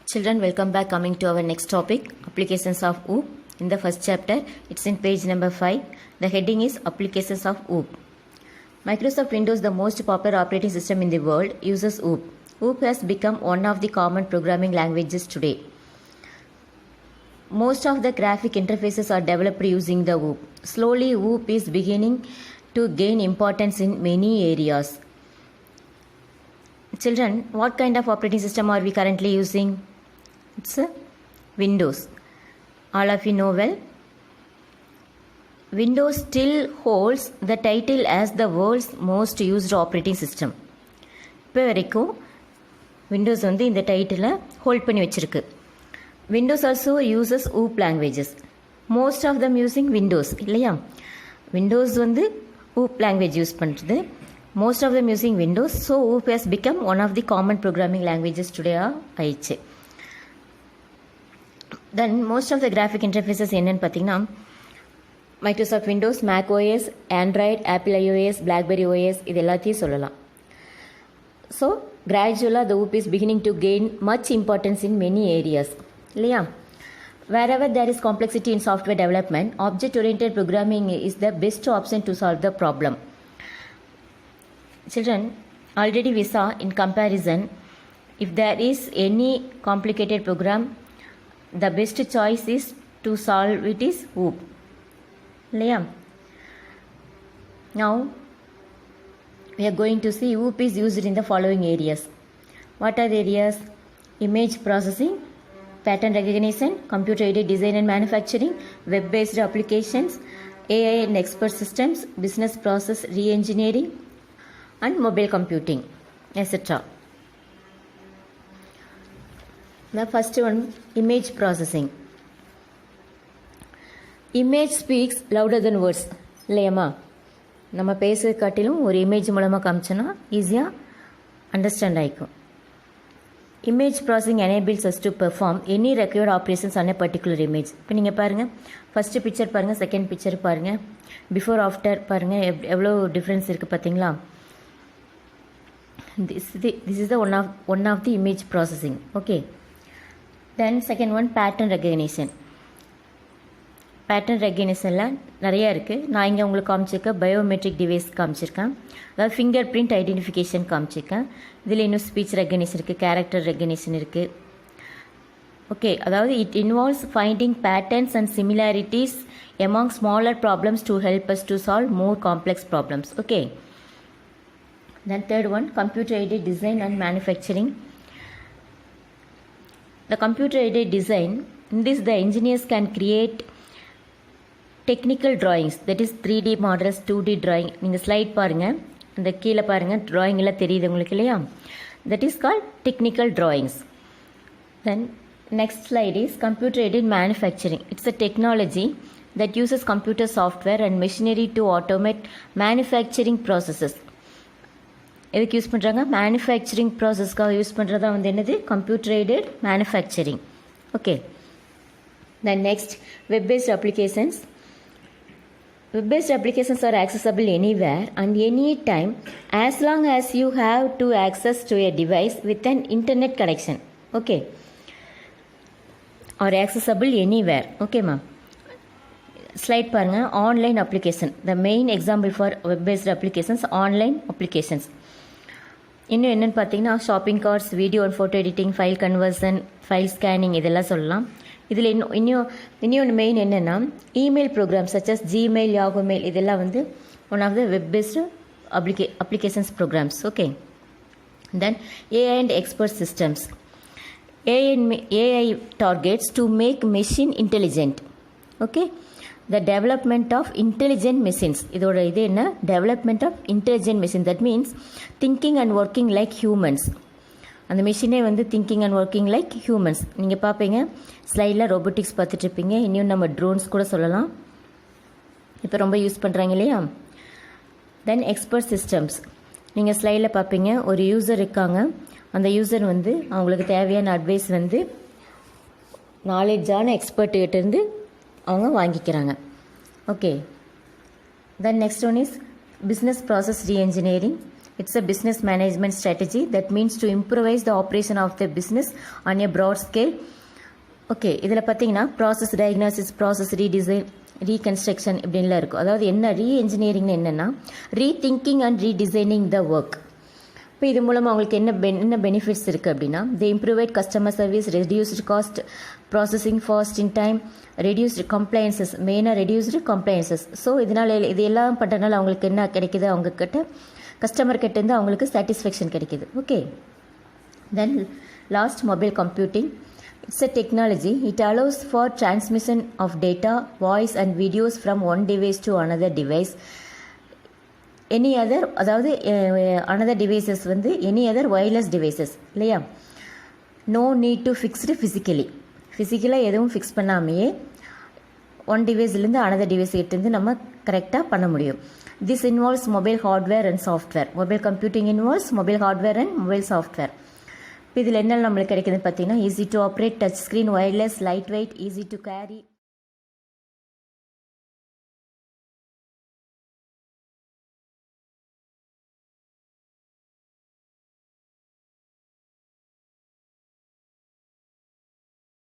Children, welcome back. Coming to our next topic, applications of OOP. In the first chapter, it's in page number 5. The heading is Applications of OOP. Microsoft Windows, the most popular operating system in the world, uses OOP. OOP has become one of the common programming languages today. Most of the graphic interfaces are developed using the OOP. Slowly, OOP is beginning to gain importance in many areas. Children, what kind of operating system are we currently using? It's Windows. All of you know well. Windows still holds the title as the world's most used operating system. இப்போ வரைக்கும் Windows வந்து இந்த டைட்டிலை hold பண்ணி வச்சிருக்கு. Windows also uses OOP languages. Most of them using Windows இல்லையா? Windows வந்து OOP language use பண்ணுறது. Most of them using Windows. So OOP has become one of the common programming languages today ஆயிடுச்சு. Then most of the graphic interfaces என்னன்னு பார்த்தீங்கன்னா Microsoft Windows, Mac OS, Android, apple iOS, blackberry OS இது எல்லாத்தையும் சொல்லலாம். So கிராஜுவலாக the OOP is beginning to gain much importance in many areas இல்லையா? Wherever there is complexity in software development, object-oriented programming is the best option to solve the problem. Children, already we saw in comparison, if there is any complicated program, the best choice is to solve it is OOP. Leah. Now, we are going to see OOP is used in the following areas. What are the areas? Image processing, pattern recognition, computer-aided design and manufacturing, web-based applications, AI and expert systems, business process re-engineering, and mobile computing, etc. The first one, image processing. Image speaks louder than words இல்லையம்மா? நம்ம பேசுறது காட்டிலும் ஒரு image மூலமாக காமிச்சோன்னா ஈஸியாக understand ஆகிக்கும். Image processing enables us to perform any required operations on a particular image. இப்போ நீங்கள் பாருங்கள், ஃபஸ்ட்டு பிக்சர் பாருங்கள், செகண்ட் பிக்சர் பாருங்கள், பிஃபோர் ஆஃப்டர் பாருங்கள், எவ்வளோ டிஃப்ரென்ஸ் இருக்குது பார்த்தீங்களா? This is the one of the image processing. Okay. Then second one, pattern recognition. Pattern ரெகக்னிஷனில் நிறையா இருக்குது. நான் இங்கே உங்களுக்கு காமிச்சிருக்கேன் பயோமெட்ரிக் டிவைஸ் காமிச்சிருக்கேன், அதாவது ஃபிங்கர் பிரிண்ட் ஐடென்டிஃபிகேஷன் காமிச்சிருக்கேன். இதில் இன்னும் ஸ்பீச் ரெகக்னிஷன் இருக்குது, கேரக்டர் ரெகக்னிஷன் இருக்குது. ஓகே, அதாவது it involves finding patterns and similarities among smaller problems to help us to solve more complex problems. Okay. Then third one, computer-aided design and manufacturing. The computer-aided design, in this the engineers can create technical drawings, that is 3D models, 2D drawing. நீங்கள் slide பாருங்கள், அந்த கீழே பாருங்கள், drawing எல்லாம் தெரியுது உங்களுக்கு இல்லையா? That is called technical drawings. Then next slide is computer-aided manufacturing. It's a technology that uses computer software and machinery to automate manufacturing processes. எதுக்கு யூஸ் பண்ணுறாங்க? மேனுஃபேக்சரிங் ப்ராசஸ்க்காக யூஸ் பண்ணுறதா வந்து என்னது? Computer aided manufacturing. Okay. Then next, web-paste applications. Web-based applications are accessible anywhere and any time as long as you have to access to a device with an internet connection. Okay. Or accessible anywhere. Okay, ma'am. Slide பாருங்க. Online application. The main example for web-based applications, online applications. இன்னும் என்னென்னு பார்த்தீங்கன்னா shopping cards, video and photo editing, file conversion, file scanning இதெல்லாம் சொல்லலாம். இதில் இன்னொன்று main என்னென்னா email program such as Gmail, Yahoo mail இதெல்லாம் வந்து one of the web based applications programs. Okay. Then AI and expert systems. AI targets to make machine intelligent. Okay. The development of intelligent machines. இதோட இது என்ன? Development of intelligent machines. That means thinking and working like humans. அந்த மிஷினே வந்து thinking and working like humans. நீங்கள் பார்ப்பீங்க ஸ்லைடில் robotics பார்த்துட்ருப்பீங்க. இன்னும் நம்ம ட்ரோன்ஸ் கூட சொல்லலாம், இப்போ ரொம்ப யூஸ் பண்ணுறாங்க இல்லையா? தென் எக்ஸ்பர்ட் சிஸ்டம்ஸ். நீங்கள் ஸ்லைடில் பார்ப்பீங்க, ஒரு யூசர் இருக்காங்க. அந்த யூசர் வந்து அவங்களுக்கு தேவையான அட்வைஸ் வந்து நாலேஜான எக்ஸ்பர்ட்டுக்கிட்டேருந்து அவங்க வாங்கிக்கிறாங்க. Okay. Then next one is business process reengineering. It's a business management strategy that means to improvise the operation of the business on a broad scale. Okay, இதில் பார்த்தீங்கன்னா process diagnosis, process redesign, reconstruction இப்படின்லாம் இருக்கும். அதாவது என்ன ரீஎன்ஜினியரிங்னு என்னென்னா rethinking and redesigning the work. இப்போ இது மூலமாக அவங்களுக்கு என்ன பெனிஃபிட்ஸ் இருக்குது அப்படின்னா, the improved customer service, reduced cost, processing fast in time, reduced complaints, மெயினாக ரெடியூஸ்டு கம்ப்ளைன்சஸ். ஸோ இதனால் இது எல்லாம் பண்ணுறதுனால அவங்களுக்கு என்ன கிடைக்கிது, அவங்கக்கிட்ட கஸ்டமர் கிட்டேருந்து அவங்களுக்கு சாட்டிஸ்ஃபேக்ஷன் கிடைக்கிது. Okay, then last mobile computing. It's a technology. It allows for transmission of data, voice and videos from one device to another device. Any other, அதாவது another devices வந்து any other wireless devices இல்லையா. No need to fix it physically. ஃபிசிக்கலாக எதுவும் fix பண்ணாமையே one டிவைஸ்லேருந்து another device கிட்டேருந்து நம்ம கரெக்டாக பண்ண முடியும். This involves mobile hardware and software. Mobile computing involves mobile hardware and mobile software. இதில் என்ன நம்மளுக்கு கிடைக்குதுன்னு பார்த்தீங்கன்னா, easy to operate, touch screen, wireless, light weight, easy to carry.